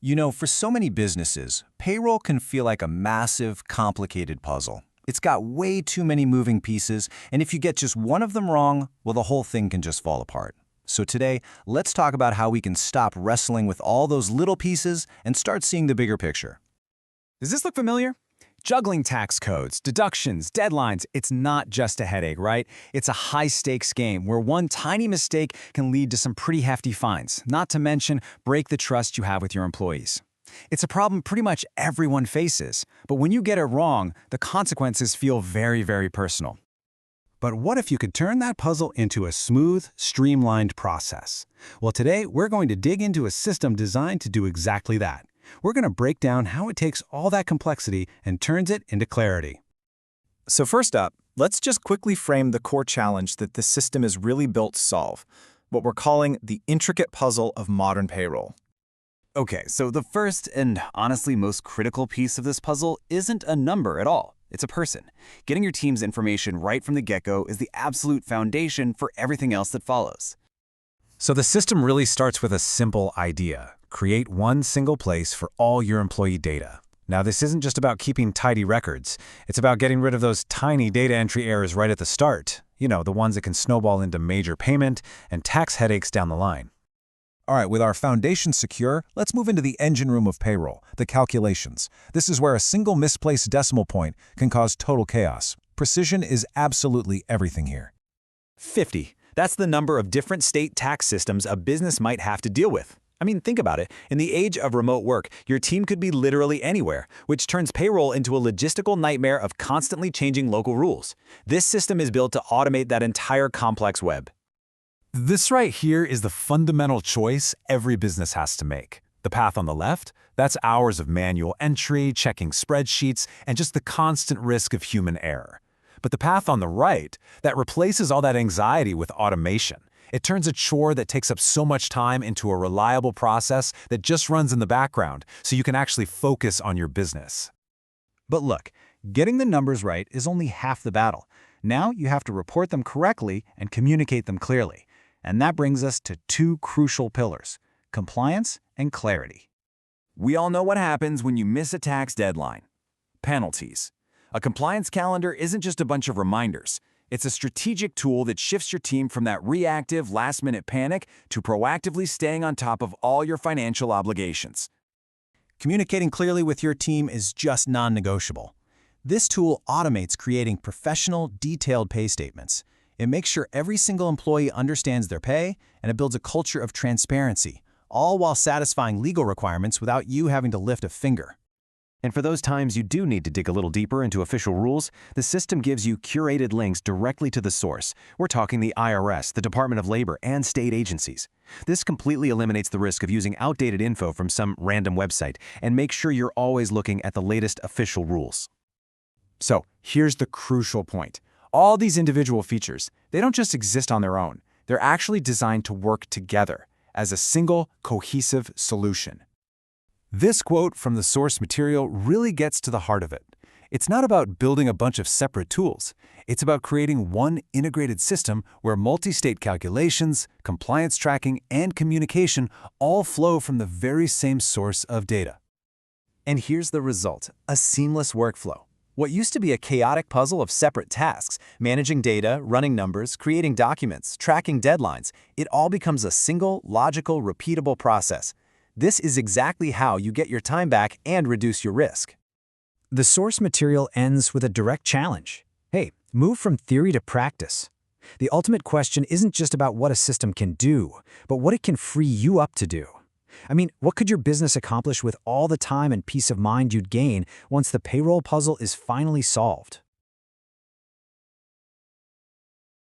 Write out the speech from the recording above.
You know, for so many businesses, payroll can feel like a massive, complicated puzzle. It's got way too many moving pieces, and if you get just one of them wrong, well, the whole thing can just fall apart. So today, let's talk about how we can stop wrestling with all those little pieces and start seeing the bigger picture. Does this look familiar? Juggling tax codes, deductions, deadlines, it's not just a headache, right? It's a high-stakes game where one tiny mistake can lead to some pretty hefty fines, not to mention break the trust you have with your employees. It's a problem pretty much everyone faces, but when you get it wrong, the consequences feel very, very personal. But what if you could turn that puzzle into a smooth, streamlined process? Well, today we're going to dig into a system designed to do exactly that. We're going to break down how it takes all that complexity and turns it into clarity. So first up, let's just quickly frame the core challenge that this system is really built to solve, what we're calling the intricate puzzle of modern payroll. Okay, so the first and honestly most critical piece of this puzzle isn't a number at all. It's a person. Getting your team's information right from the get-go is the absolute foundation for everything else that follows. So the system really starts with a simple idea. Create one single place for all your employee data. Now, this isn't just about keeping tidy records. It's about getting rid of those tiny data entry errors right at the start. You know, the ones that can snowball into major payment and tax headaches down the line. All right, with our foundation secure, let's move into the engine room of payroll, the calculations. This is where a single misplaced decimal point can cause total chaos. Precision is absolutely everything here. 50. That's the number of different state tax systems a business might have to deal with. I mean, think about it. In the age of remote work, your team could be literally anywhere, which turns payroll into a logistical nightmare of constantly changing local rules. This system is built to automate that entire complex web. This right here is the fundamental choice every business has to make. The path on the left, that's hours of manual entry, checking spreadsheets, and just the constant risk of human error. But the path on the right, that replaces all that anxiety with automation. It turns a chore that takes up so much time into a reliable process that just runs in the background, so you can actually focus on your business. But look, getting the numbers right is only half the battle. Now you have to report them correctly and communicate them clearly. And that brings us to two crucial pillars: compliance and clarity. We all know what happens when you miss a tax deadline. Penalties. A compliance calendar isn't just a bunch of reminders. It's a strategic tool that shifts your team from that reactive, last-minute panic to proactively staying on top of all your financial obligations. Communicating clearly with your team is just non-negotiable. This tool automates creating professional, detailed pay statements. It makes sure every single employee understands their pay, and it builds a culture of transparency, all while satisfying legal requirements without you having to lift a finger. And for those times you do need to dig a little deeper into official rules, the system gives you curated links directly to the source. We're talking the IRS, the Department of Labor, and state agencies. This completely eliminates the risk of using outdated info from some random website and makes sure you're always looking at the latest official rules. So here's the crucial point. All these individual features, they don't just exist on their own. They're actually designed to work together as a single, cohesive solution. This quote from the source material really gets to the heart of it. It's not about building a bunch of separate tools. It's about creating one integrated system where multi-state calculations, compliance tracking, and communication all flow from the very same source of data. And here's the result: a seamless workflow. What used to be a chaotic puzzle of separate tasks, managing data, running numbers, creating documents, tracking deadlines, it all becomes a single, logical, repeatable process. This is exactly how you get your time back and reduce your risk. The source material ends with a direct challenge. Hey, move from theory to practice. The ultimate question isn't just about what a system can do, but what it can free you up to do. I mean, what could your business accomplish with all the time and peace of mind you'd gain once the payroll puzzle is finally solved?